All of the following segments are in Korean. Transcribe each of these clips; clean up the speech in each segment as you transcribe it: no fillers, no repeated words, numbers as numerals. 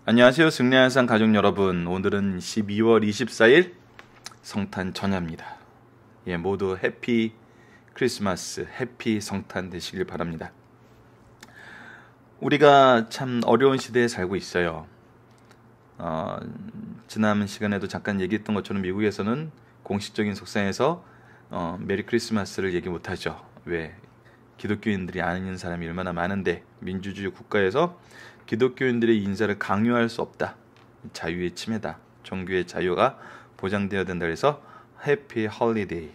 안녕하세요. 승리한산 가족 여러분. 오늘은 12월 24일 성탄 전야입니다. 모두 해피 크리스마스, 해피 성탄 되시길 바랍니다. 우리가 참 어려운 시대에 살고 있어요. 지난 시간에도 잠깐 얘기했던 것처럼 미국에서는 공식적인 석상에서 메리 크리스마스를 얘기 못하죠. 왜? 기독교인들이 아는 사람이 얼마나 많은데, 민주주의 국가에서 기독교인들의 인사를 강요할 수 없다. 자유의 침해다. 종교의 자유가 보장되어야 된다. 그래서 해피 홀리데이,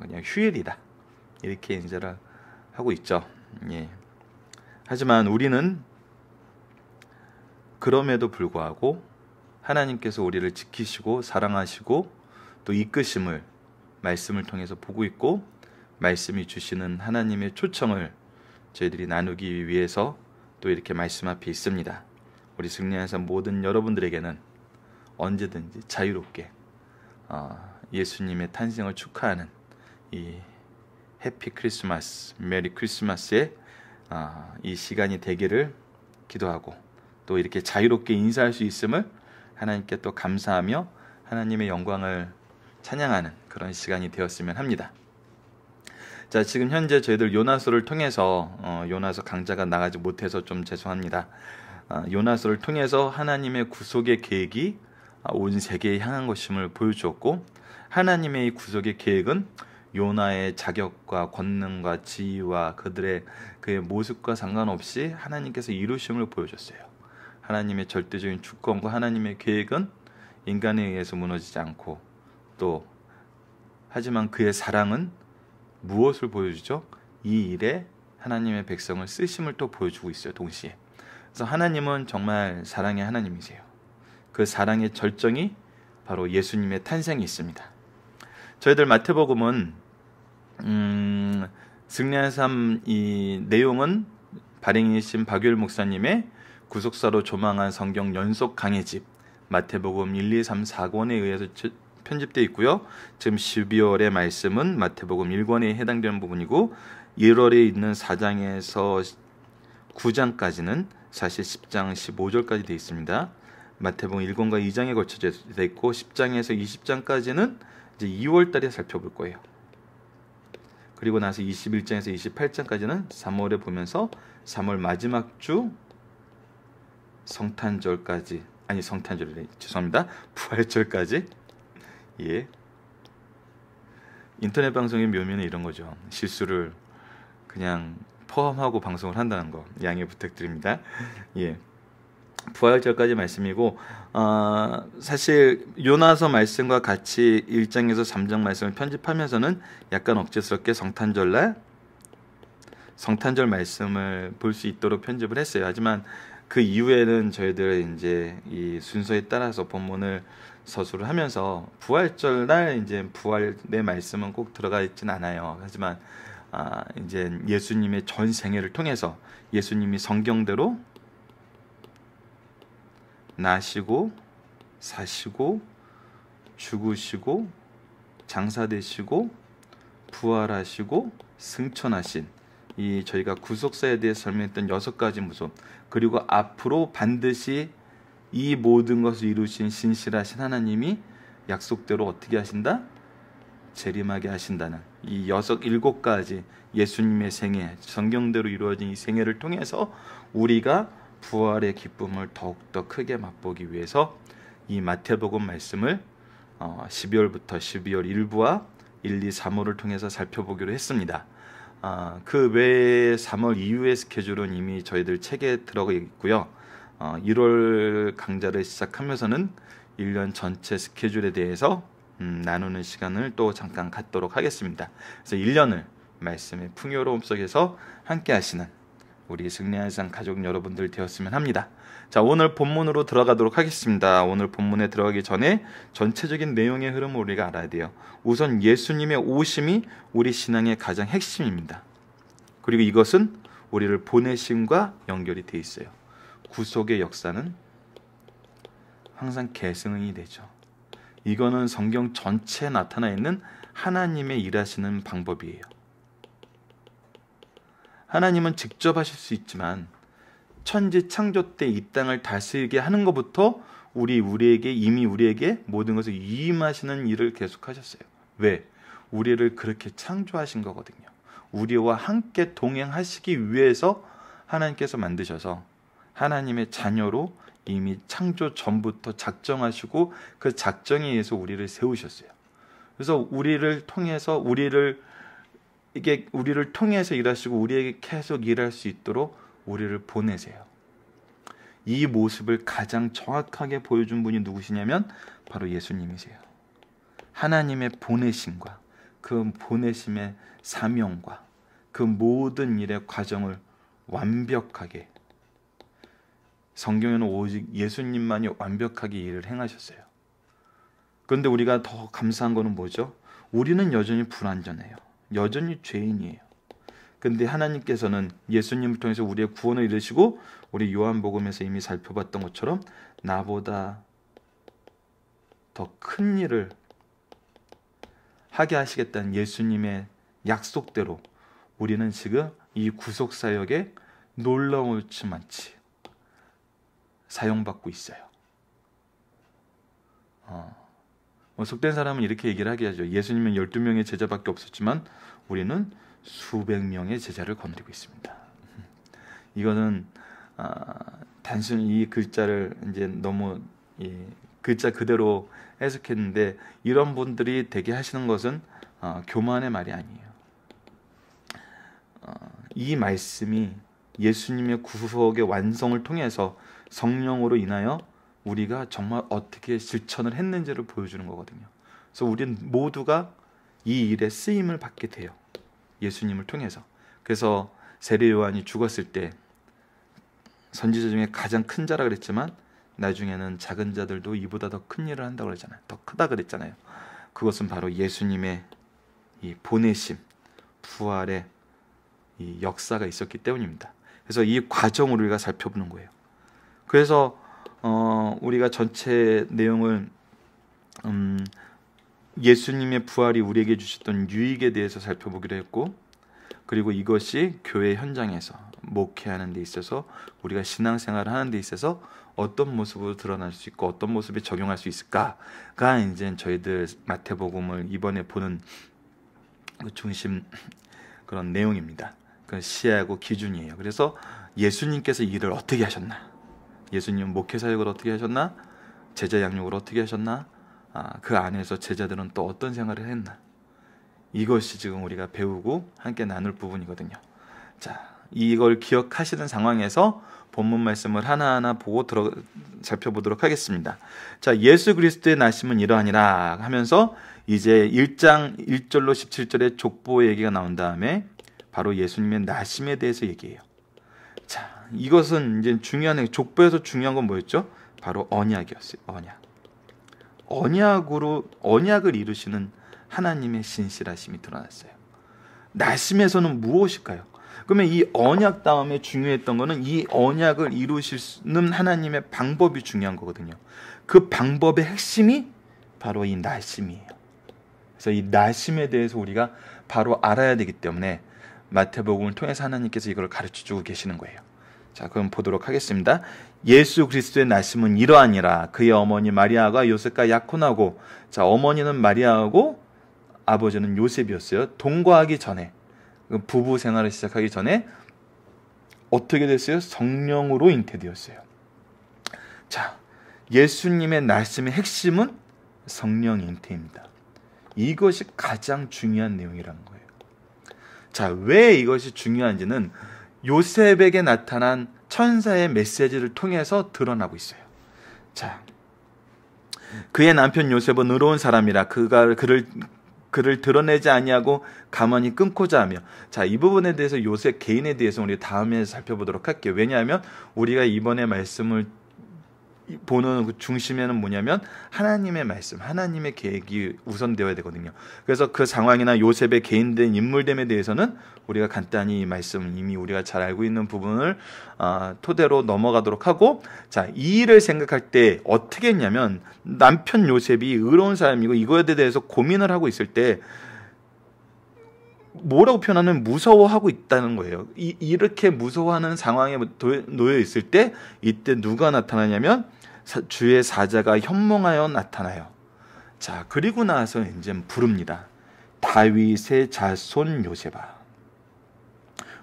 그냥 휴일이다. 이렇게 인사를 하고 있죠. 하지만 우리는 그럼에도 불구하고 하나님께서 우리를 지키시고 사랑하시고 또 이끄심을 말씀을 통해서 보고 있고, 말씀이 주시는 하나님의 초청을 저희들이 나누기 위해서 또 이렇게 말씀 앞에 있습니다. 우리 승리한산 모든 여러분들에게는 언제든지 자유롭게 예수님의 탄생을 축하하는 이 해피 크리스마스, 메리 크리스마스의 이 시간이 되기를 기도하고, 또 이렇게 자유롭게 인사할 수 있음을 하나님께 또 감사하며 하나님의 영광을 찬양하는 그런 시간이 되었으면 합니다. 자, 지금 현재 저희들 요나서를 통해서 요나서 강좌가 나가지 못해서 좀 죄송합니다. 요나서를 통해서 하나님의 구속의 계획이 온 세계에 향한 것임을 보여주었고, 하나님의 이 구속의 계획은 요나의 자격과 권능과 지위와 그들의 그의 모습과 상관없이 하나님께서 이루심을 보여줬어요. 하나님의 절대적인 주권과 하나님의 계획은 인간에 의해서 무너지지 않고, 또 하지만 그의 사랑은 무엇을 보여주죠? 이 일에 하나님의 백성을 쓰심을 또 보여주고 있어요, 동시에. 그래서 하나님은 정말 사랑의 하나님이세요. 그 사랑의 절정이 바로 예수님의 탄생이 있습니다. 저희들 마태복음은 승리한 삶 이 내용은 발행이신 박유일 목사님의 구속사로 조망한 성경 연속 강해집 마태복음 1, 2, 3, 4권에 의해서 편집되어 있고요. 지금 12월의 말씀은 마태복음 1권에 해당되는 부분이고, 1월에 있는 4장에서 9장까지는 사실 10장 15절까지 되어 있습니다. 마태복음 1권과 2장에 걸쳐져 있고, 10장에서 20장까지는 이제 2월 달에 살펴볼 거예요. 그리고 나서 21장에서 28장까지는 3월에 보면서 3월 마지막 주 성탄절까지, 아니 성탄절이래, 죄송합니다. 부활절까지. 인터넷 방송의 묘미는 이런 거죠. 실수를 그냥 포함하고 방송을 한다는 거 양해 부탁드립니다. 부활절까지 말씀이고, 사실 요나서 말씀과 같이 1장에서 3장 말씀을 편집하면서는 약간 억지스럽게 성탄절 말씀을 볼 수 있도록 편집을 했어요. 하지만 그 이후에는 저희들 이제 이 순서에 따라서 본문을 서술을 하면서 부활절 날 이제 부활의 말씀은 꼭 들어가 있진 않아요. 하지만 이제 예수님의 전 생애를 통해서 예수님이 성경대로 나시고 사시고 죽으시고 장사되시고 부활하시고 승천하신 이 저희가 구속사에 대해 설명했던 6가지 모습, 그리고 앞으로 반드시 이 모든 것을 이루신 신실하신 하나님이 약속대로 어떻게 하신다? 재림하게 하신다는 이 7가지 예수님의 생애, 성경대로 이루어진 이 생애를 통해서 우리가 부활의 기쁨을 더욱더 크게 맛보기 위해서 이 마태복음 말씀을 12월부터 12월 1부와 1, 2, 3월을 통해서 살펴보기로 했습니다. 그 외에 3월 이후의 스케줄은 이미 저희들 책에 들어가 있고요. 1월 강좌를 시작하면서는 1년 전체 스케줄에 대해서 나누는 시간을 또 잠깐 갖도록 하겠습니다. 그래서 1년을 말씀의 풍요로움 속에서 함께 하시는 우리 승리한산 가족 여러분들 되었으면 합니다. 자, 오늘 본문으로 들어가도록 하겠습니다. 오늘 본문에 들어가기 전에 전체적인 내용의 흐름을 우리가 알아야 돼요. 우선 예수님의 오심이 우리 신앙의 가장 핵심입니다. 그리고 이것은 우리를 보내심과 연결이 돼 있어요. 구속의 역사는 항상 계승이 되죠. 이거는 성경 전체에 나타나 있는 하나님의 일하시는 방법이에요. 하나님은 직접 하실 수 있지만 천지 창조 때 이 땅을 다스리게 하는 것부터 우리에게 모든 것을 위임하시는 일을 계속하셨어요. 왜? 우리를 그렇게 창조하신 거거든요. 우리와 함께 동행하시기 위해서 하나님께서 만드셔서 하나님의 자녀로 이미 창조 전부터 작정하시고 그 작정에 의해서 우리를 세우셨어요. 그래서 우리를 통해서 일하시고 우리에게 계속 일할 수 있도록 우리를 보내세요. 이 모습을 가장 정확하게 보여준 분이 누구시냐면 바로 예수님이세요. 하나님의 보내심과 그 보내심의 사명과 그 모든 일의 과정을 완벽하게, 성경에는 오직 예수님만이 완벽하게 일을 행하셨어요. 그런데 우리가 더 감사한 거는 뭐죠? 우리는 여전히 불완전해요. 여전히 죄인이에요. 근데 하나님께서는 예수님을 통해서 우리의 구원을 이루시고, 우리 요한복음에서 이미 살펴봤던 것처럼 나보다 더 큰 일을 하게 하시겠다는 예수님의 약속대로 우리는 지금 이 구속사역에 놀라울지만치 사용받고 있어요. 속된 사람은 이렇게 얘기를 하게 하죠. 예수님은 12명의 제자밖에 없었지만 우리는 수백 명의 제자를 거느리고 있습니다. 이거는 단순히 이 글자를 이제 너무 글자 그대로 해석했는데, 이런 분들이 되게 하시는 것은 교만의 말이 아니에요. 이 말씀이 예수님의 구속의 완성을 통해서 성령으로 인하여 우리가 정말 어떻게 실천을 했는지를 보여주는 거거든요. 그래서 우리는 모두가 이 일에 쓰임을 받게 돼요. 예수님을 통해서. 그래서 세례 요한이 죽었을 때 선지자 중에 가장 큰 자라 그랬지만 나중에는 작은 자들도 이보다 더 큰 일을 한다고 그랬잖아요. 더 크다 그랬잖아요. 그것은 바로 예수님의 이 보내심, 부활의 이 역사가 있었기 때문입니다. 그래서 이 과정을 우리가 살펴보는 거예요. 그래서 우리가 전체 내용을 예수님의 부활이 우리에게 주셨던 유익에 대해서 살펴보기로 했고, 그리고 이것이 교회 현장에서 목회하는 데 있어서, 우리가 신앙생활을 하는 데 있어서 어떤 모습으로 드러날 수 있고 어떤 모습에 적용할 수 있을까가 이제 저희들 마태복음을 이번에 보는 그 중심 그런 내용입니다. 그 시야고 기준이에요. 그래서 예수님께서 일을 어떻게 하셨나, 예수님은 목회사역을 어떻게 하셨나, 제자 양육을 어떻게 하셨나, 그 안에서 제자들은 또 어떤 생활을 했나, 이것이 지금 우리가 배우고 함께 나눌 부분이거든요. 자, 이걸 기억하시는 상황에서 본문 말씀을 하나하나 보고 살펴보도록 하겠습니다. 자, 예수 그리스도의 나심은 이러하니라 하면서 이제 1장 1절로 17절에 족보 얘기가 나온 다음에 바로 예수님의 나심에 대해서 얘기해요. 자, 이것은 이제 족보에서 중요한 건 뭐였죠? 바로 언약이었어요. 언약을 이루시는 하나님의 신실하심이 드러났어요. 나심에서는 무엇일까요? 그러면 이 언약 다음에 중요했던 거는 이 언약을 이루시는 하나님의 방법이 중요한 거거든요. 그 방법의 핵심이 바로 이 나심이에요. 그래서 이 나심에 대해서 우리가 바로 알아야 되기 때문에 마태복음을 통해서 하나님께서 이걸 가르쳐주고 계시는 거예요. 자, 그럼 보도록 하겠습니다. 예수 그리스도의 나심은 이러하니라. 그의 어머니 마리아가 요셉과 약혼하고, 자, 어머니는 마리아하고 아버지는 요셉이었어요. 동거하기 전에, 부부 생활을 시작하기 전에 어떻게 됐어요? 성령으로 잉태되었어요. 자, 예수님의 나심의 핵심은 성령 잉태입니다. 이것이 가장 중요한 내용이라는 거예요. 자, 왜 이것이 중요한지는 요셉에게 나타난 천사의 메시지를 통해서 드러나고 있어요. 자, 그의 남편 요셉은 의로운 사람이라 그를 드러내지 아니하고 가만히 끊고자 하며. 자, 이 부분에 대해서 요셉 개인에 대해서 우리 다음에 살펴보도록 할게요. 왜냐하면 우리가 이번에 말씀을 보는 그 중심에는 뭐냐면 하나님의 말씀, 하나님의 계획이 우선되어야 되거든요. 그래서 그 상황이나 요셉의 개인된 인물됨에 대해서는 우리가 간단히 이 말씀 이미 우리가 잘 알고 있는 부분을 토대로 넘어가도록 하고, 자, 이 일을 생각할 때 어떻게 했냐면 남편 요셉이 의로운 사람이고 이거에 대해서 고민을 하고 있을 때 뭐라고 표현하면 무서워하고 있다는 거예요. 이렇게 무서워하는 상황에 놓여 있을 때 이때 누가 나타나냐면 주의 사자가 현몽하여 나타나요. 자, 그리고 나서 이제 부릅니다. 다윗의 자손 요셉아.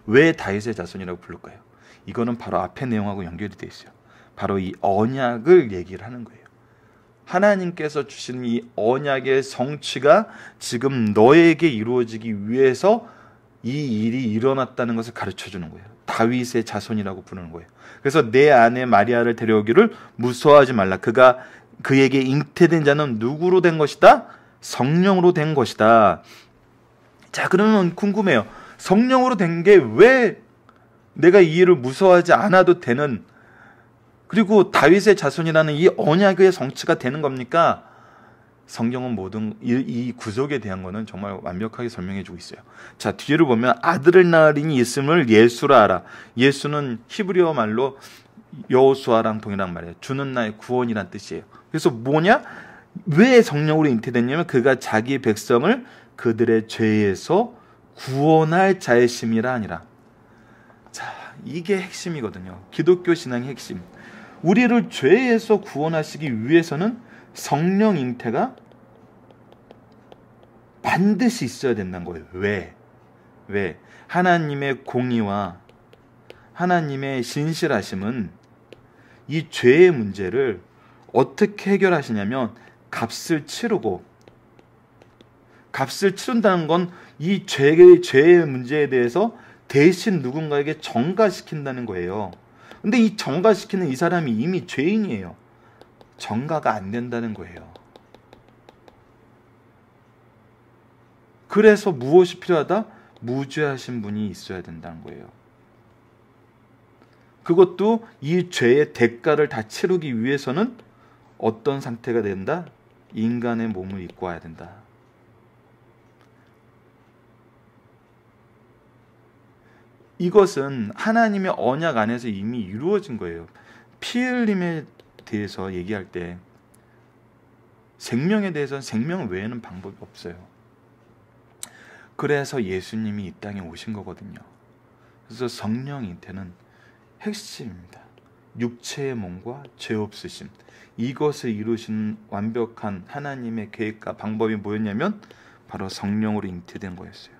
왜 다윗의 자손이라고 부를까요? 이거는 바로 앞의 내용하고 연결이 되어 있어요. 바로 이 언약을 얘기를 하는 거예요. 하나님께서 주신 이 언약의 성취가 지금 너에게 이루어지기 위해서 이 일이 일어났다는 것을 가르쳐 주는 거예요. 다윗의 자손이라고 부르는 거예요. 그래서 내 아내 마리아를 데려오기를 무서워하지 말라. 그에게 잉태된 자는 누구로 된 것이다? 성령으로 된 것이다. 자, 그러면 궁금해요. 성령으로 된 게 왜 내가 이 일을 무서워하지 않아도 되는, 그리고 다윗의 자손이라는 이 언약의 성취가 되는 겁니까? 성경은 모든 이 구속에 대한 거는 정말 완벽하게 설명해 주고 있어요. 자, 뒤를 보면 아들을 낳으리니 있음을 예수라 하라. 예수는 히브리어 말로 여호수아랑 동일한 말이에요. 주는 나의 구원이란 뜻이에요. 그래서 뭐냐? 왜 성령으로 잉태됐냐면 그가 자기 백성을 그들의 죄에서 구원할 자의심이라 하니라. 자, 이게 핵심이거든요. 기독교 신앙의 핵심. 우리를 죄에서 구원하시기 위해서는 성령 잉태가 반드시 있어야 된다는 거예요. 왜? 하나님의 공의와 하나님의 신실하심은 이 죄의 문제를 어떻게 해결하시냐면 값을 치른다는 건 이 죄의 문제에 대해서 대신 누군가에게 전가시킨다는 거예요. 근데 이 전가시키는 이 사람이 이미 죄인이에요. 전가가 안 된다는 거예요. 그래서 무엇이 필요하다? 무죄하신 분이 있어야 된다는 거예요. 그것도 이 죄의 대가를 다 치르기 위해서는 어떤 상태가 된다? 인간의 몸을 입고 와야 된다. 이것은 하나님의 언약 안에서 이미 이루어진 거예요. 피 흘림에 대해서 얘기할 때 생명에 대해서는 생명 외에는 방법이 없어요. 그래서 예수님이 이 땅에 오신 거거든요. 그래서 성령 잉태는 핵심입니다. 육체의 몸과 죄 없으심, 이것을 이루신 완벽한 하나님의 계획과 방법이 뭐였냐면 바로 성령으로 잉태된 거였어요.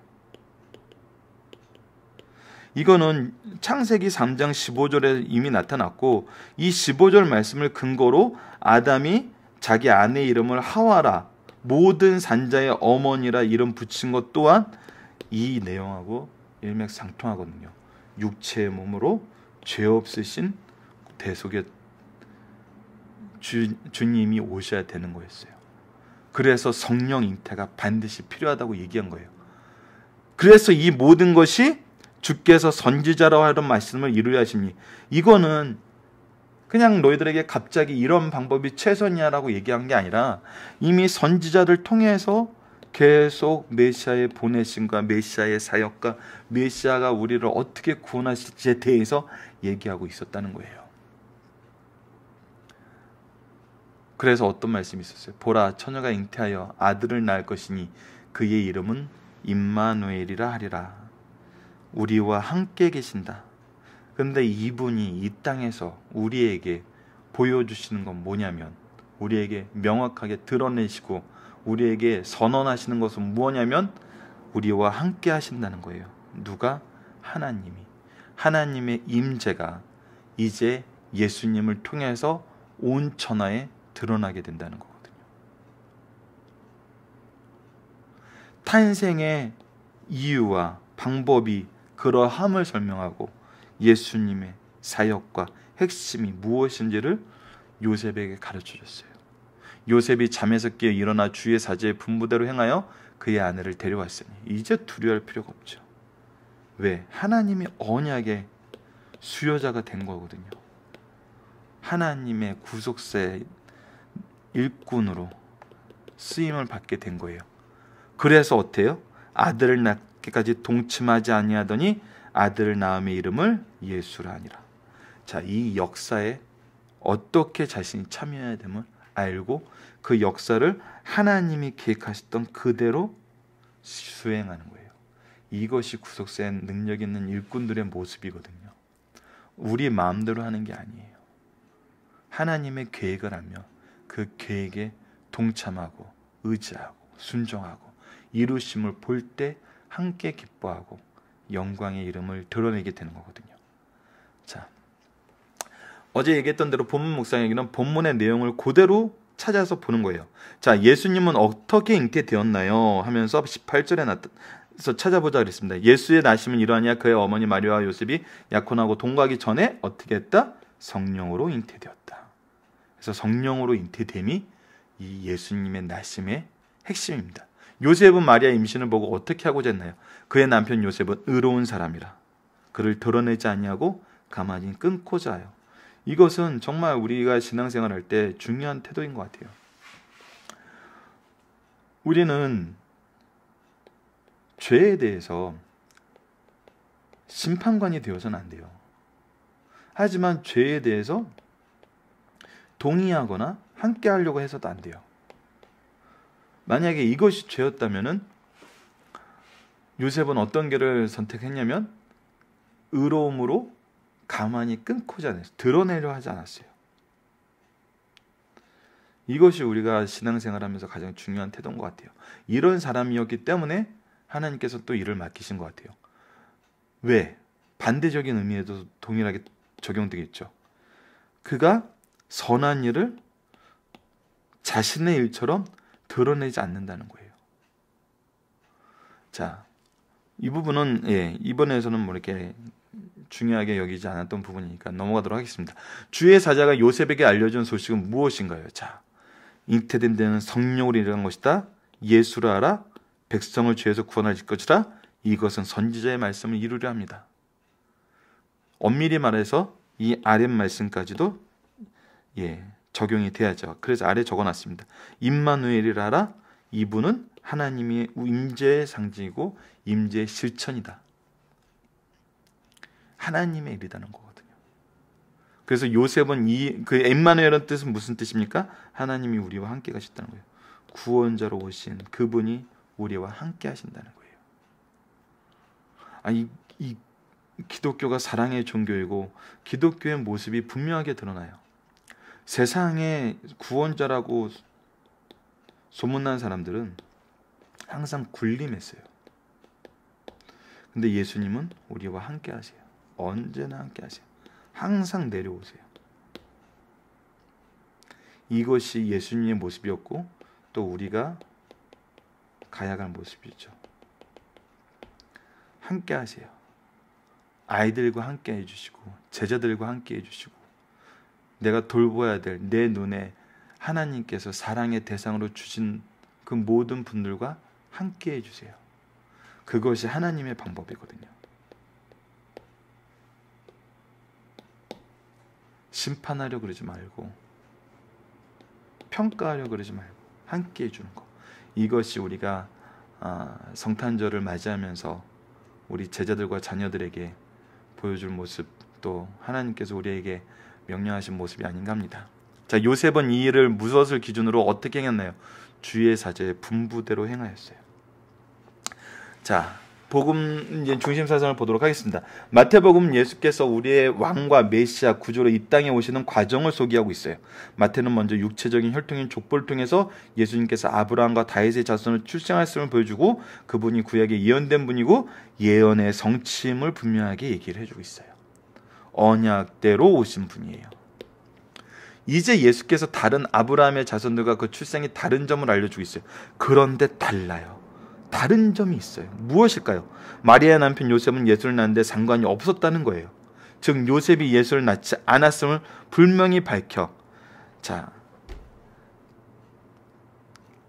이거는 창세기 3장 15절에 이미 나타났고, 이 15절 말씀을 근거로 아담이 자기 아내의 이름을 하와라, 모든 산자의 어머니라 이름 붙인 것 또한 이 내용하고 일맥상통하거든요. 육체의 몸으로 죄 없으신 대속의 주님이 오셔야 되는 거였어요. 그래서 성령 잉태가 반드시 필요하다고 얘기한 거예요. 그래서 이 모든 것이 주께서 선지자라고 하던 말씀을 이루려 하시니, 이거는 그냥 너희들에게 갑자기 이런 방법이 최선이야라고 얘기한 게 아니라 이미 선지자를 통해서 계속 메시아의 보내심과 메시아의 사역과 메시아가 우리를 어떻게 구원하실지에 대해서 얘기하고 있었다는 거예요. 그래서 어떤 말씀이 있었어요? 보라, 처녀가 잉태하여 아들을 낳을 것이니 그의 이름은 임마누엘이라 하리라. 우리와 함께 계신다. 그런데 이분이 이 땅에서 우리에게 보여주시는 건 뭐냐면, 우리에게 명확하게 드러내시고 우리에게 선언하시는 것은 뭐냐면 우리와 함께 하신다는 거예요. 누가? 하나님이. 하나님의 임재가 이제 예수님을 통해서 온 천하에 드러나게 된다는 거거든요. 탄생의 이유와 방법이 그러함을 설명하고 예수님의 사역과 핵심이 무엇인지를 요셉에게 가르쳐 줬어요. 요셉이 잠에서 깨어 일어나 주의 사제의 분부대로 행하여 그의 아내를 데려왔으니 이제 두려워할 필요가 없죠. 왜? 하나님의 언약의 수요자가 된 거거든요. 하나님의 구속사의 일꾼으로 쓰임을 받게 된 거예요. 그래서 어때요? 아들을 낳기까지 동침하지 아니하더니 아들을 낳음의 이름을 예수라 하니라. 자, 이 역사에 어떻게 자신이 참여해야 됨을 알고 그 역사를 하나님이 계획하셨던 그대로 수행하는 거예요. 이것이 구속된 능력 있는 일꾼들의 모습이거든요. 우리 마음대로 하는 게 아니에요. 하나님의 계획을 알며 그 계획에 동참하고 의지하고 순종하고 이루심을 볼 때 함께 기뻐하고 영광의 이름을 드러내게 되는 거거든요. 자, 어제 얘기했던 대로 본문 묵상에는 본문의 내용을 그대로 찾아서 보는 거예요. 자, 예수님은 어떻게 잉태되었나요? 하면서 18절에 찾아보자 그랬습니다. 예수의 나심은 이러하니라. 그의 어머니 마리아와 요셉이 약혼하고 동거하기 전에 어떻게 했다? 성령으로 잉태되었다. 그래서 성령으로 잉태됨이 이 예수님의 나심의 핵심입니다. 요셉은 마리아 임신을 보고 어떻게 하고자 했나요? 그의 남편 요셉은 의로운 사람이라 그를 드러내지 아니하고 가만히 끊고자 하여. 이것은 정말 우리가 신앙생활할 때 중요한 태도인 것 같아요. 우리는 죄에 대해서 심판관이 되어서는 안 돼요. 하지만 죄에 대해서 동의하거나 함께 하려고 해서도 안 돼요. 만약에 이것이 죄였다면은 요셉은 어떤 길을 선택했냐면 의로움으로 가만히 끊고자 했어요. 드러내려 하지 않았어요. 이것이 우리가 신앙생활하면서 가장 중요한 태도인 것 같아요. 이런 사람이었기 때문에 하나님께서 또 일을 맡기신 것 같아요. 왜? 반대적인 의미에도 동일하게 적용되겠죠. 그가 선한 일을 자신의 일처럼 드러내지 않는다는 거예요. 자, 이 부분은 이번에서는 뭐 이렇게 중요하게 여기지 않았던 부분이니까 넘어가도록 하겠습니다. 주의 사자가 요셉에게 알려준 소식은 무엇인가요? 자, 잉태된 데는 성령으로 일어난 것이다. 예수를 알아 백성을 죄에서 구원하실 것이라. 이것은 선지자의 말씀을 이루려 합니다. 엄밀히 말해서 이 아랫 말씀까지도 적용이 돼야죠. 그래서 아래 적어놨습니다. 임마누엘이라 알아. 이분은 하나님의 임재의 상징이고 임재의 실천이다. 하나님의 일이라는 거거든요. 그래서 요셉은 그 임마누엘은 뜻은 무슨 뜻입니까? 하나님이 우리와 함께 가셨다는 거예요. 구원자로 오신 그분이 우리와 함께 하신다는 거예요. 이 기독교가 사랑의 종교이고 기독교의 모습이 분명하게 드러나요. 세상의 구원자라고 소문난 사람들은 항상 군림했어요. 근데 예수님은 우리와 함께 하세요. 언제나 함께 하세요. 항상 내려오세요. 이것이 예수님의 모습이었고 또 우리가 가야 할 모습이죠. 함께 하세요. 아이들과 함께 해주시고 제자들과 함께 해주시고 내가 돌보아야 될 내 눈에 하나님께서 사랑의 대상으로 주신 그 모든 분들과 함께 해주세요. 그것이 하나님의 방법이거든요. 심판하려 그러지 말고 평가하려 그러지 말고 함께 해주는 것. 이것이 우리가 성탄절을 맞이하면서 우리 제자들과 자녀들에게 보여줄 모습, 또 하나님께서 우리에게 명령하신 모습이 아닌가 합니다. 자, 요셉은 이 일을 무엇을 기준으로 어떻게 행했나요? 주의 사제의 분부대로 행하였어요. 자, 복음 이제 중심 사상을 보도록 하겠습니다. 마태복음 예수께서 우리의 왕과 메시아 구주로 이 땅에 오시는 과정을 소개하고 있어요. 마태는 먼저 육체적인 혈통인 족보를 통해서 예수님께서 아브라함과 다윗의 자손을 출생하였음을 보여주고 그분이 구약에 예언된 분이고 예언의 성취임을 분명하게 얘기를 해주고 있어요. 언약대로 오신 분이에요. 이제 예수께서 다른 아브라함의 자손들과 그 출생이 다른 점을 알려주고 있어요. 그런데 달라요. 다른 점이 있어요. 무엇일까요? 마리아의 남편 요셉은 예수를 낳는데 상관이 없었다는 거예요. 즉 요셉이 예수를 낳지 않았음을 분명히 밝혀. 자,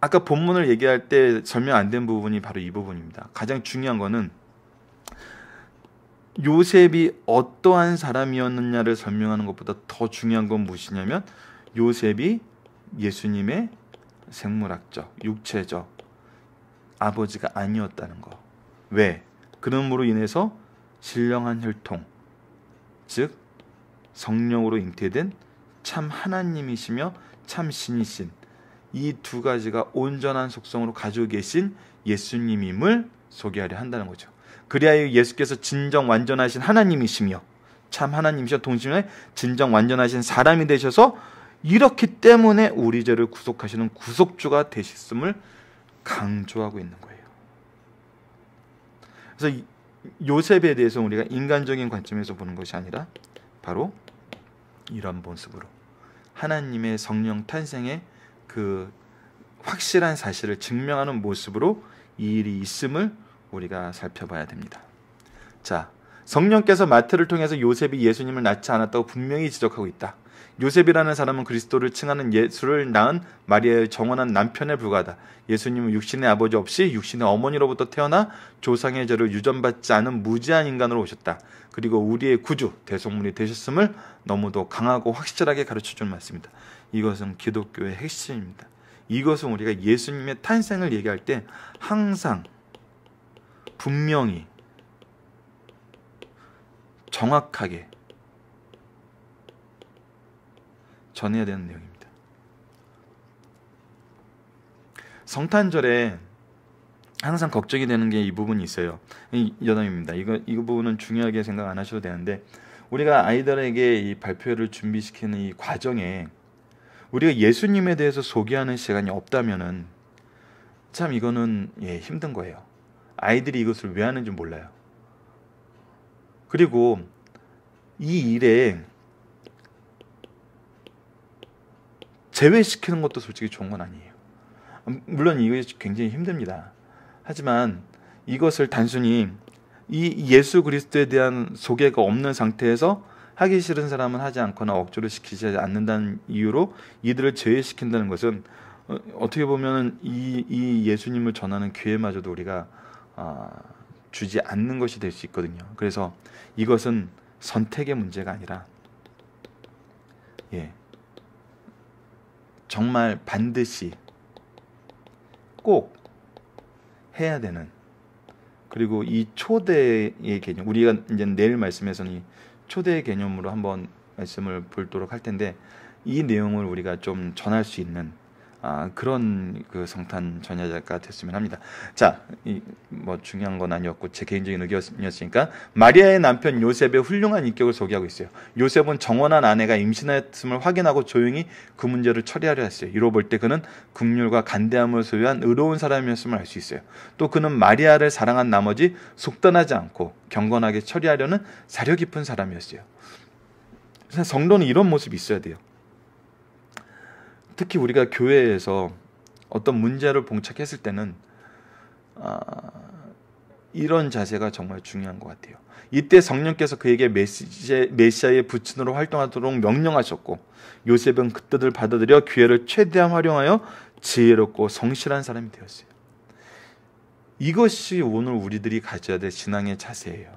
아까 본문을 얘기할 때 설명 안 된 부분이 바로 이 부분입니다. 가장 중요한 거는 요셉이 어떠한 사람이었느냐를 설명하는 것보다 더 중요한 건 무엇이냐면 요셉이 예수님의 생물학적, 육체적 아버지가 아니었다는 거. 왜? 그러므로 인해서 신령한 혈통, 즉 성령으로 잉태된 참 하나님이시며 참 신이신 이 두 가지가 온전한 속성으로 가지고 계신 예수님임을 소개하려 한다는 거죠. 그리하여 예수께서 진정 완전하신 하나님이시며 참 하나님이시여 동시에 진정 완전하신 사람이 되셔서 이렇기 때문에 우리 죄를 구속하시는 구속주가 되셨음을 강조하고 있는 거예요. 그래서 요셉에 대해서 우리가 인간적인 관점에서 보는 것이 아니라 바로 이런 모습으로 하나님의 성령 탄생의 그 확실한 사실을 증명하는 모습으로 이 일이 있음을 우리가 살펴봐야 됩니다. 자, 성령께서 마태를 통해서 요셉이 예수님을 낳지 않았다고 분명히 지적하고 있다. 요셉이라는 사람은 그리스도를 칭하는 예수를 낳은 마리아의 정원한 남편에 불과하다. 예수님은 육신의 아버지 없이 육신의 어머니로부터 태어나 조상의 죄를 유전받지 않은 무지한 인간으로 오셨다. 그리고 우리의 구주, 대속물이 되셨음을 너무도 강하고 확실하게 가르쳐주는 말씀입니다. 이것은 기독교의 핵심입니다. 이것은 우리가 예수님의 탄생을 얘기할 때 항상 분명히 정확하게 전해야 되는 내용입니다. 성탄절에 항상 걱정이 되는 게 이 부분이 있어요. 여담입니다. 이 부분은 중요하게 생각 안 하셔도 되는데 우리가 아이들에게 이 발표를 준비시키는 이 과정에 우리가 예수님에 대해서 소개하는 시간이 없다면은 참 이거는 힘든 거예요. 아이들이 이것을 왜 하는지 몰라요. 그리고 이 일에 제외시키는 것도 솔직히 좋은 건 아니에요. 물론 이것이 굉장히 힘듭니다. 하지만 이것을 단순히 이 예수 그리스도에 대한 소개가 없는 상태에서 하기 싫은 사람은 하지 않거나 억지로 시키지 않는다는 이유로 이들을 제외시킨다는 것은 어떻게 보면 이 예수님을 전하는 기회마저도 우리가 주지 않는 것이 될 수 있거든요. 그래서 이것은 선택의 문제가 아니라 정말 반드시 꼭 해야 되는, 그리고 이 초대의 개념, 우리가 이제 내일 말씀에서는 이 초대의 개념으로 한번 말씀을 보도록 할 텐데 이 내용을 우리가 좀 전할 수 있는 그런 그 성탄 전야자가 됐으면 합니다. 자, 뭐 중요한 건 아니었고 제 개인적인 의견이었으니까 마리아의 남편 요셉의 훌륭한 인격을 소개하고 있어요. 요셉은 정원한 아내가 임신했음을 확인하고 조용히 그 문제를 처리하려 했어요. 이로 볼 때 그는 긍휼과 간대함을 소유한 의로운 사람이었음을 알 수 있어요. 또 그는 마리아를 사랑한 나머지 속단하지 않고 경건하게 처리하려는 사려 깊은 사람이었어요. 성도는 이런 모습이 있어야 돼요. 특히 우리가 교회에서 어떤 문제를 봉착했을 때는 이런 자세가 정말 중요한 것 같아요. 이때 성령께서 그에게 메시아의 부친으로 활동하도록 명령하셨고 요셉은 그 뜻을 받아들여 기회를 최대한 활용하여 지혜롭고 성실한 사람이 되었어요. 이것이 오늘 우리들이 가져야 될 신앙의 자세예요.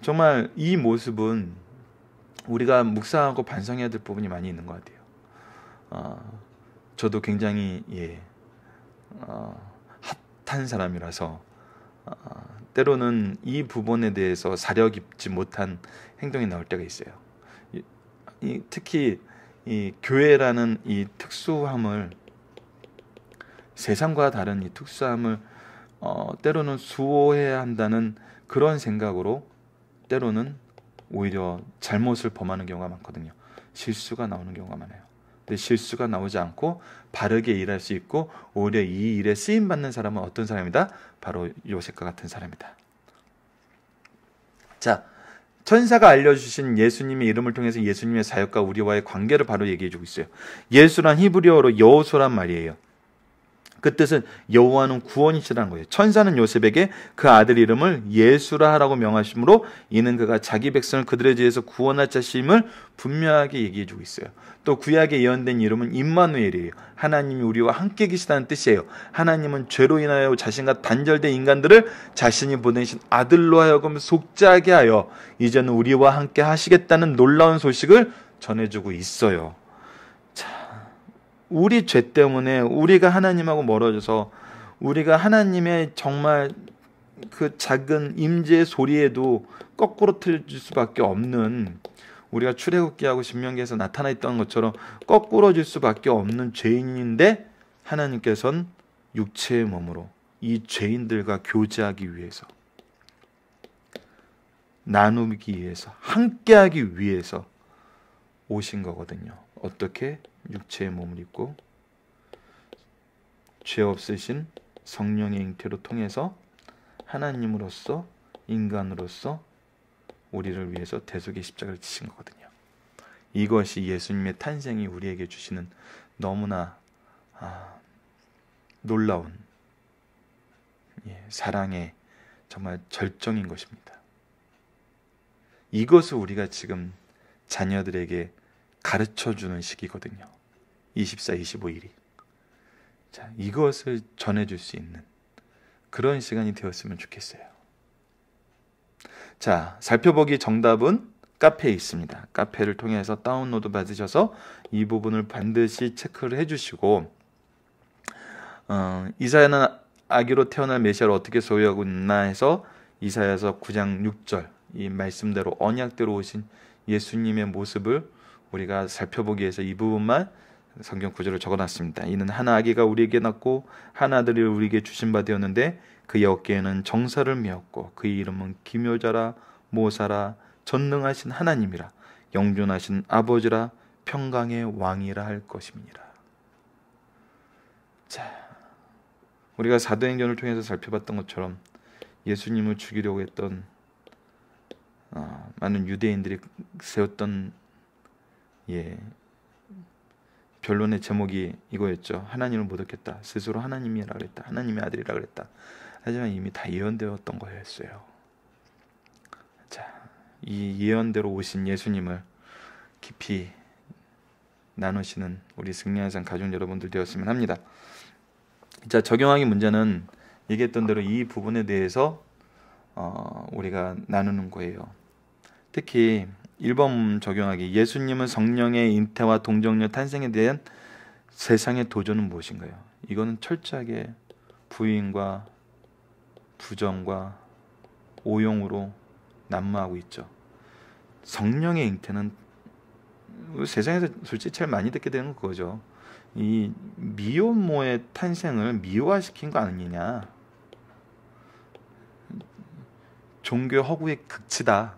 정말 이 모습은 우리가 묵상하고 반성해야 될 부분이 많이 있는 것 같아요. 저도 굉장히 핫한 사람이라서 때로는 이 부분에 대해서 사려 깊지 못한 행동이 나올 때가 있어요. 특히 이 교회라는 이 특수함을, 세상과 다른 이 특수함을 때로는 수호해야 한다는 그런 생각으로 때로는 오히려 잘못을 범하는 경우가 많거든요. 실수가 나오는 경우가 많아요. 근데 실수가 나오지 않고 바르게 일할 수 있고 오히려 이 일에 쓰임받는 사람은 어떤 사람이다? 바로 요셉과 같은 사람이다. 자, 천사가 알려주신 예수님의 이름을 통해서 예수님의 사역과 우리와의 관계를 바로 얘기해주고 있어요. 예수란 히브리어로 여호수란 말이에요. 그 뜻은 여호와는 구원이시라는 거예요. 천사는 요셉에게 그 아들 이름을 예수라 하라고 명하심으로 이는 그가 자기 백성을 그들의 죄에서 구원할 자심을 분명하게 얘기해주고 있어요. 또 구약에 예언된 이름은 임마누엘이에요. 하나님이 우리와 함께 계시다는 뜻이에요. 하나님은 죄로 인하여 자신과 단절된 인간들을 자신이 보내신 아들로 하여금 속죄하게 하여 이제는 우리와 함께 하시겠다는 놀라운 소식을 전해주고 있어요. 우리 죄 때문에 우리가 하나님하고 멀어져서 우리가 하나님의 정말 그 작은 임재의 소리에도 거꾸로 틀어질 수밖에 없는, 우리가 출애굽기하고 신명기에서 나타나 있던 것처럼 거꾸로질 수밖에 없는 죄인인데 하나님께서는 육체의 몸으로 이 죄인들과 교제하기 위해서, 나누기 위해서, 함께하기 위해서 오신 거거든요. 어떻게? 육체의 몸을 입고 죄 없으신 성령의 잉태로 통해서 하나님으로서, 인간으로서 우리를 위해서 대속의 십자가를 지신 거거든요. 이것이 예수님의 탄생이 우리에게 주시는 너무나 놀라운 사랑의 정말 절정인 것입니다. 이것을 우리가 지금 자녀들에게 가르쳐주는 시기거든요. 24, 25일이. 자, 이것을 전해줄 수 있는 그런 시간이 되었으면 좋겠어요. 자, 살펴보기 정답은 카페에 있습니다. 카페를 통해서 다운로드 받으셔서 이 부분을 반드시 체크를 해주시고, 이사야는 아기로 태어날 메시아를 어떻게 소유하고 있나 해서 이사야서 9장 6절 이 말씀대로 언약대로 오신 예수님의 모습을 우리가 살펴보기 위해서 이 부분만 성경 구절을 적어놨습니다. 이는 한 아기가 우리에게 낳고 한 아들을 우리에게 주신 바 되었는데 그의 어깨에는 정사를 메었고 그의 이름은 기묘자라 모사라 전능하신 하나님이라 영존하신 아버지라 평강의 왕이라 할 것입니다. 자, 우리가 사도행전을 통해서 살펴봤던 것처럼 예수님을 죽이려고 했던 많은 유대인들이 세웠던 변론의 제목이 이거였죠. 하나님을 모독했다. 스스로 하나님이라 그랬다. 하나님의 아들이라 그랬다. 하지만 이미 다 예언되었던 거였어요. 자, 이 예언대로 오신 예수님을 깊이 나누시는 우리 승리한 삶 가족 여러분들 되었으면 합니다. 자, 적용하기 문제는 얘기했던 대로 이 부분에 대해서 우리가 나누는 거예요. 특히 1번 적용하기, 예수님은 성령의 잉태와 동정녀 탄생에 대한 세상의 도전은 무엇인가요? 이거는 철저하게 부인과 부정과 오용으로 난무하고 있죠. 성령의 잉태는 세상에서 솔직히 제일 많이 듣게 되는 건 그거죠. 이 미혼모의 탄생을 미화시킨 거 아니냐, 종교 허구의 극치다.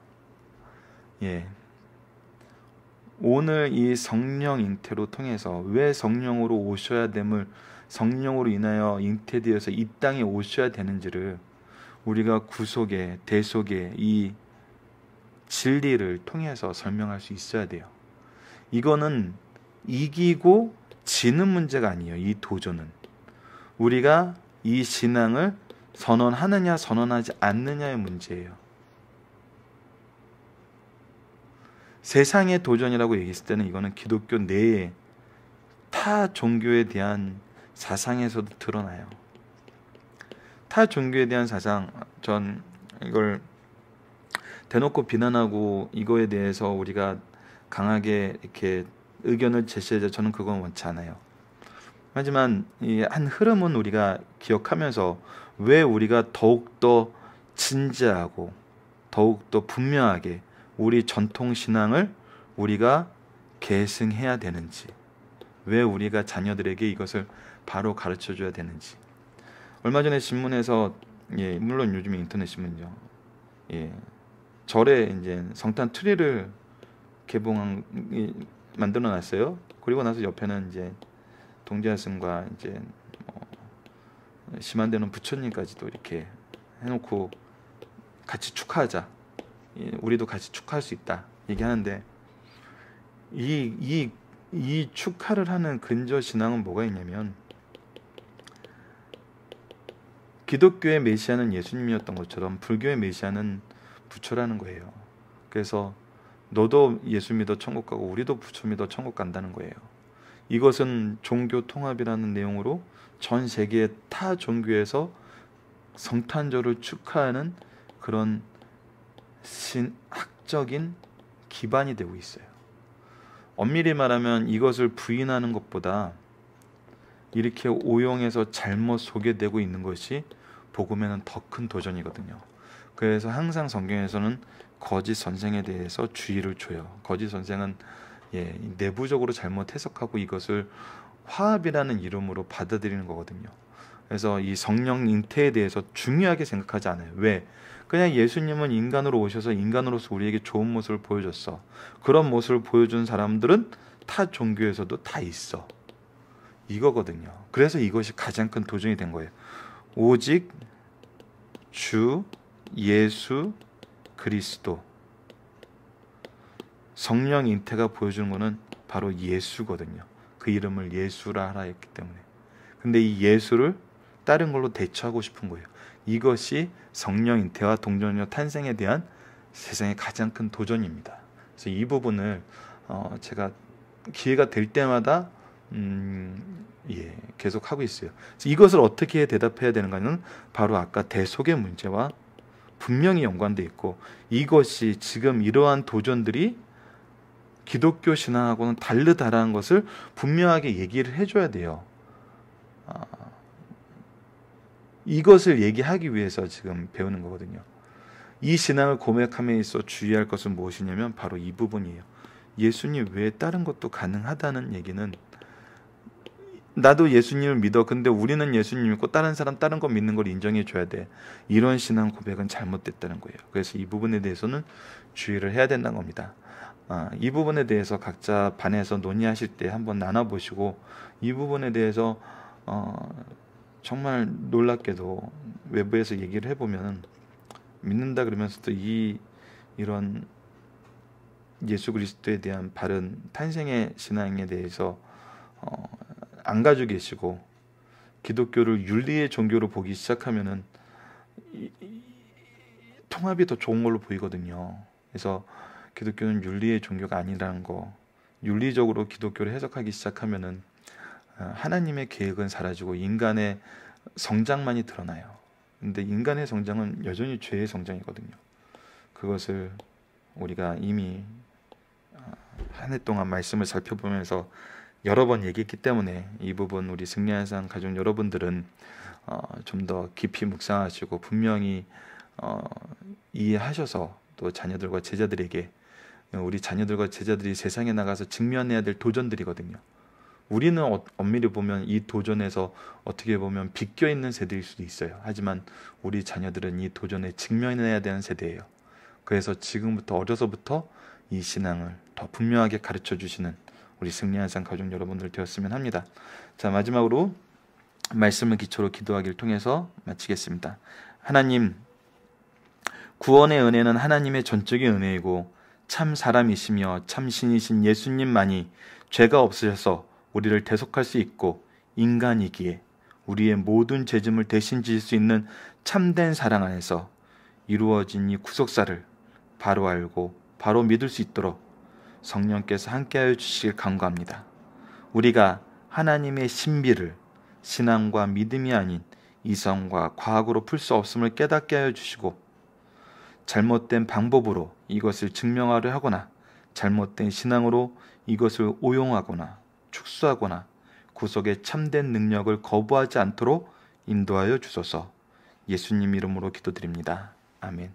오늘 이 성령 잉태로 통해서 왜 성령으로 오셔야 됨을, 성령으로 인하여 잉태되어서 이 땅에 오셔야 되는지를 우리가 구속의 대속의 이 진리를 통해서 설명할 수 있어야 돼요. 이거는 이기고 지는 문제가 아니에요. 이 도전은 우리가 이 신앙을 선언하느냐 선언하지 않느냐의 문제예요. 세상의 도전이라고 얘기했을 때는 이거는 기독교 내에 타 종교에 대한 사상에서도 드러나요. 타 종교에 대한 사상, 전 이걸 대놓고 비난하고 이거에 대해서 우리가 강하게 이렇게 의견을 제시하자, 저는 그건 원치 않아요. 하지만 이 한 흐름은 우리가 기억하면서 왜 우리가 더욱더 진지하고 더욱더 분명하게 우리 전통 신앙을 우리가 계승해야 되는지, 왜 우리가 자녀들에게 이것을 바로 가르쳐 줘야 되는지. 얼마 전에 신문에서, 물론 요즘에 인터넷 신문이죠, 절에 이제 성탄 트리를 만들어 놨어요. 그리고 나서 옆에는 이제 동지하승과 이제 심한 데는 부처님까지도 이렇게 해놓고 같이 축하하자, 우리도 같이 축하할 수 있다 얘기하는데, 이 축하를 하는 근저 신앙은 뭐가 있냐면, 기독교의 메시아는 예수님이었던 것처럼 불교의 메시아는 부처라는 거예요. 그래서 너도 예수 믿어 천국 가고 우리도 부처 믿어 천국 간다는 거예요. 이것은 종교 통합이라는 내용으로 전 세계의 타 종교에서 성탄절을 축하하는 그런 신학적인 기반이 되고 있어요. 엄밀히 말하면 이것을 부인하는 것보다 이렇게 오용해서 잘못 소개되고 있는 것이 복음에는 더 큰 도전이거든요. 그래서 항상 성경에서는 거짓 선생에 대해서 주의를 줘요. 거짓 선생은 내부적으로 잘못 해석하고 이것을 화합이라는 이름으로 받아들이는 거거든요. 그래서 이 성령 잉태에 대해서 중요하게 생각하지 않아요. 왜? 그냥 예수님은 인간으로 오셔서 인간으로서 우리에게 좋은 모습을 보여줬어. 그런 모습을 보여준 사람들은 타 종교에서도 다 있어. 이거거든요. 그래서 이것이 가장 큰 도전이 된 거예요. 오직 주 예수 그리스도, 성령 잉태가 보여주는 것은 바로 예수거든요. 그 이름을 예수라 하라 했기 때문에. 근데 이 예수를 다른 걸로 대처하고 싶은 거예요. 이것이 성령 잉태와 동정녀 탄생에 대한 세상의 가장 큰 도전입니다. 그래서 이 부분을 제가 기회가 될 때마다 계속 하고 있어요. 그래서 이것을 어떻게 대답해야 되는가는 바로 아까 대속의 문제와 분명히 연관돼 있고, 이것이 지금 이러한 도전들이 기독교 신앙하고는 다르다라는 것을 분명하게 얘기를 해줘야 돼요. 이것을 얘기하기 위해서 지금 배우는 거거든요. 이 신앙을 고백함에 있어 주의할 것은 무엇이냐면 바로 이 부분이에요. 예수님 외에 다른 것도 가능하다는 얘기는, 나도 예수님을 믿어. 근데 우리는 예수님 믿고 다른 사람 다른 거 믿는 걸 인정해 줘야 돼. 이런 신앙 고백은 잘못됐다는 거예요. 그래서 이 부분에 대해서는 주의를 해야 된다는 겁니다. 이 부분에 대해서 각자 반에서 논의하실 때 한번 나눠보시고, 이 부분에 대해서 정말 놀랍게도 외부에서 얘기를 해보면 믿는다 그러면서도 이런 예수 그리스도에 대한 바른 탄생의 신앙에 대해서 안 가지고 계시고, 기독교를 윤리의 종교로 보기 시작하면은 통합이 더 좋은 걸로 보이거든요. 그래서 기독교는 윤리의 종교가 아니라는 거, 윤리적으로 기독교를 해석하기 시작하면은 하나님의 계획은 사라지고 인간의 성장만이 드러나요. 근데 인간의 성장은 여전히 죄의 성장이거든요. 그것을 우리가 이미 한 해 동안 말씀을 살펴보면서 여러 번 얘기했기 때문에, 이 부분 우리 승리한상 가족 여러분들은 좀 더 깊이 묵상하시고 분명히 이해하셔서 또 자녀들과 제자들에게, 우리 자녀들과 제자들이 세상에 나가서 직면해야 될 도전들이거든요. 우리는 엄밀히 보면 이 도전에서 어떻게 보면 비껴 있는 세대일 수도 있어요. 하지만 우리 자녀들은 이 도전에 직면해야 되는 세대예요. 그래서 지금부터, 어려서부터 이 신앙을 더 분명하게 가르쳐 주시는 우리 승리한상 가족 여러분들 되었으면 합니다. 자, 마지막으로 말씀을 기초로 기도하기를 통해서 마치겠습니다. 하나님, 구원의 은혜는 하나님의 전적인 은혜이고 참 사람이시며 참 신이신 예수님만이 죄가 없으셔서 우리를 대속할 수 있고, 인간이기에 우리의 모든 죄짐을 대신 지실 수 있는 참된 사랑 안에서 이루어진 이 구속사를 바로 알고 바로 믿을 수 있도록 성령께서 함께하여 주시길 간구합니다. 우리가 하나님의 신비를 신앙과 믿음이 아닌 이성과 과학으로 풀 수 없음을 깨닫게 하여 주시고, 잘못된 방법으로 이것을 증명하려 하거나 잘못된 신앙으로 이것을 오용하거나 축소하거나 구속의 참된 능력을 거부하지 않도록 인도하여 주소서. 예수님 이름으로 기도드립니다. 아멘.